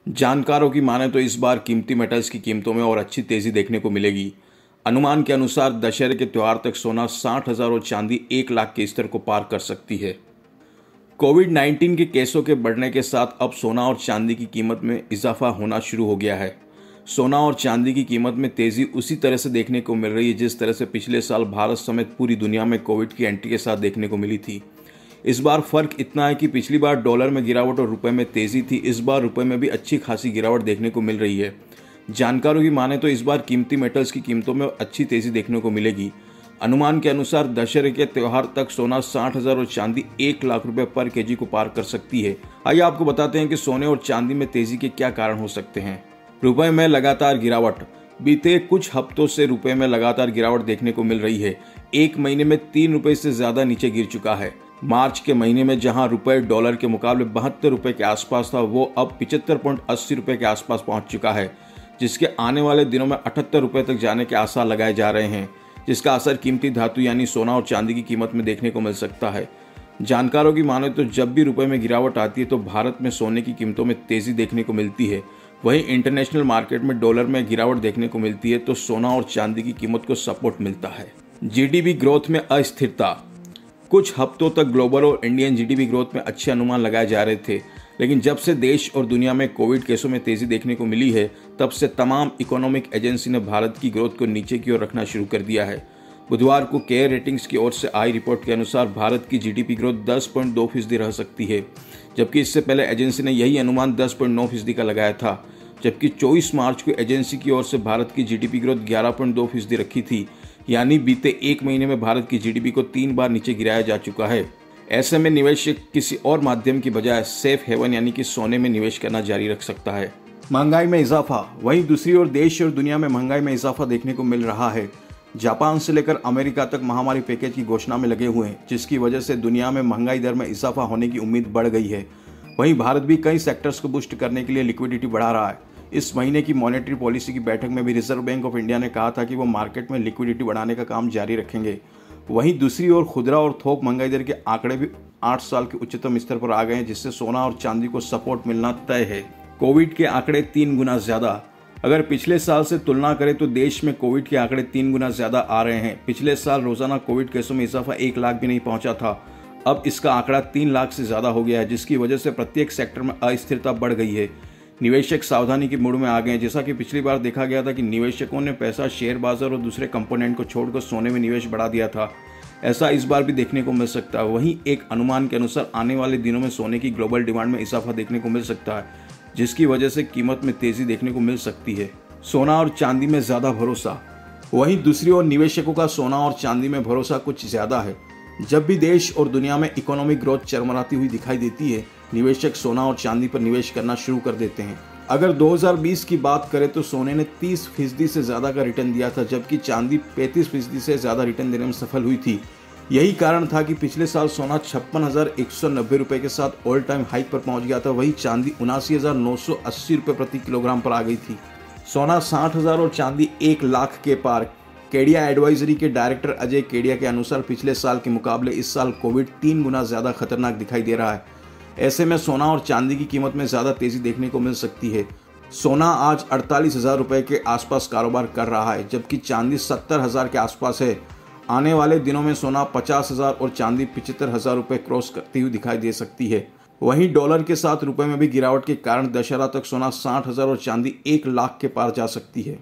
जानकारों की माने तो इस बार कीमती मेटल्स की कीमतों में और अच्छी तेजी देखने को मिलेगी। अनुमान के अनुसार दशहरे के त्योहार तक सोना 60,000 और चांदी 1 लाख के स्तर को पार कर सकती है। कोविड-19 के केसों के बढ़ने के साथ अब सोना और चांदी की कीमत में इजाफा होना शुरू हो गया है। सोना और चांदी की कीमत में तेजी उसी तरह से देखने को मिल रही है जिस तरह से पिछले साल भारत समेत पूरी दुनिया में कोविड की एंट्री के साथ देखने को मिली थी। इस बार फर्क इतना है कि पिछली बार डॉलर में गिरावट और रुपए में तेजी थी, इस बार रुपए में भी अच्छी खासी गिरावट देखने को मिल रही है। जानकारों की माने तो इस बार कीमती मेटल्स की कीमतों में अच्छी तेजी देखने को मिलेगी। अनुमान के अनुसार दशहरे के त्योहार तक सोना 60,000 और चांदी 1 लाख रुपए पर केजी को पार कर सकती है। आइए आपको बताते हैं कि सोने और चांदी में तेजी के क्या कारण हो सकते हैं। रुपए में लगातार गिरावट। बीते कुछ हफ्तों से रुपए में लगातार गिरावट देखने को मिल रही है। एक महीने में 3 रुपए से ज्यादा नीचे गिर चुका है। मार्च के महीने में जहां रुपए डॉलर के मुकाबले 72 रुपए के आसपास था, वो अब 75.80 रुपए के आसपास पहुंच चुका है, जिसके आने वाले दिनों में 78 रुपए तक जाने के आसार लगाए जा रहे हैं, जिसका असर कीमती धातु यानी सोना और चांदी की कीमत में देखने को मिल सकता है। जानकारों की माने तो जब भी रुपए में गिरावट आती है तो भारत में सोने की कीमतों में तेजी देखने को मिलती है। वहीं इंटरनेशनल मार्केट में डॉलर में गिरावट देखने को मिलती है तो सोना और चांदी की कीमत को सपोर्ट मिलता है। जीडीपी ग्रोथ में अस्थिरता। कुछ हफ्तों तक ग्लोबल और इंडियन जीडीपी ग्रोथ में अच्छे अनुमान लगाए जा रहे थे, लेकिन जब से देश और दुनिया में कोविड केसों में तेजी देखने को मिली है, तब से तमाम इकोनॉमिक एजेंसी ने भारत की ग्रोथ को नीचे की ओर रखना शुरू कर दिया है। बुधवार को केयर रेटिंग्स की ओर से आई रिपोर्ट के अनुसार भारत की जीडीपी ग्रोथ 10.2% रह सकती है, जबकि इससे पहले एजेंसी ने यही अनुमान 10.9% का लगाया था। जबकि 24 मार्च को एजेंसी की ओर से भारत की जीडीपी ग्रोथ 11.2% रखी थी, यानी बीते एक महीने में भारत की जीडीपी को 3 बार नीचे गिराया जा चुका है। ऐसे में निवेशक किसी और माध्यम की बजाय सेफ हेवन यानी कि सोने में निवेश करना जारी रख सकता है। महंगाई में इजाफा। वहीं दूसरी ओर देश और दुनिया में महंगाई में इजाफा देखने को मिल रहा है। जापान से लेकर अमेरिका तक महामारी पैकेज की घोषणा में लगे हुए हैं, जिसकी वजह से दुनिया में महंगाई दर में इजाफा होने की उम्मीद बढ़ गई है। वहीं भारत भी कई सेक्टर्स को बूस्ट करने के लिए लिक्विडिटी बढ़ा रहा है। इस महीने की मॉनेटरी पॉलिसी की बैठक में भी रिजर्व बैंक ऑफ इंडिया ने कहा था कि वो मार्केट में लिक्विडिटी बढ़ाने का काम जारी रखेंगे। वहीं दूसरी ओर खुदरा और थोक महंगाई दर के आंकड़े भी 8 साल के उच्चतम स्तर पर आ गए हैं, जिससे सोना और चांदी को सपोर्ट मिलना तय है। कोविड के आंकड़े 3 गुना ज्यादा। अगर पिछले साल से तुलना करें तो देश में कोविड के आंकड़े 3 गुना ज्यादा आ रहे हैं। पिछले साल रोजाना कोविड केसों में इजाफा 1 लाख भी नहीं पहुंचा था, अब इसका आंकड़ा 3 लाख से ज्यादा हो गया है, जिसकी वजह से प्रत्येक सेक्टर में अस्थिरता बढ़ गई है। निवेशक सावधानी के मूड में आ गए हैं। जैसा कि पिछली बार देखा गया था कि निवेशकों ने पैसा शेयर बाजार और दूसरे कंपोनेंट को छोड़कर सोने में निवेश बढ़ा दिया था, ऐसा इस बार भी देखने को मिल सकता है। वहीं एक अनुमान के अनुसार आने वाले दिनों में सोने की ग्लोबल डिमांड में इजाफा देखने को मिल सकता है, जिसकी वजह से कीमत में तेजी देखने को मिल सकती है। सोना और चांदी में ज्यादा भरोसा। वहीं दूसरी ओर निवेशकों का सोना और चांदी में भरोसा कुछ ज्यादा है। जब भी देश और दुनिया में इकोनॉमिक ग्रोथ चरमराती हुई दिखाई देती है, निवेशक सोना और चांदी पर निवेश करना शुरू कर देते हैं। अगर 2020 की बात करें तो सोने ने 30% से ज्यादा का रिटर्न दिया था, जबकि चांदी 35% से ज्यादा रिटर्न देने में सफल हुई थी। यही कारण था कि पिछले साल सोना 56,190 रुपए के साथ ऑल टाइम हाइक पर पहुंच गया था। वही चांदी 79,980 रुपए प्रति किलोग्राम पर आ गई थी। सोना 60,000 और चांदी 1 लाख के पार। केडिया एडवाइजरी के डायरेक्टर अजय केडिया के अनुसार पिछले साल के मुकाबले इस साल कोविड 3 गुना ज्यादा खतरनाक दिखाई दे रहा है। ऐसे में सोना और चांदी की कीमत में ज्यादा तेजी देखने को मिल सकती है। सोना आज 48,000 रुपए के आसपास कारोबार कर रहा है, जबकि चांदी 70,000 के आसपास है। आने वाले दिनों में सोना 50,000 और चांदी 75,000 रुपए क्रॉस करती हुई दिखाई दे सकती है। वहीं डॉलर के साथ रुपए में भी गिरावट के कारण दशहरा तक सोना 60,000 और चांदी 1 लाख के पार जा सकती है।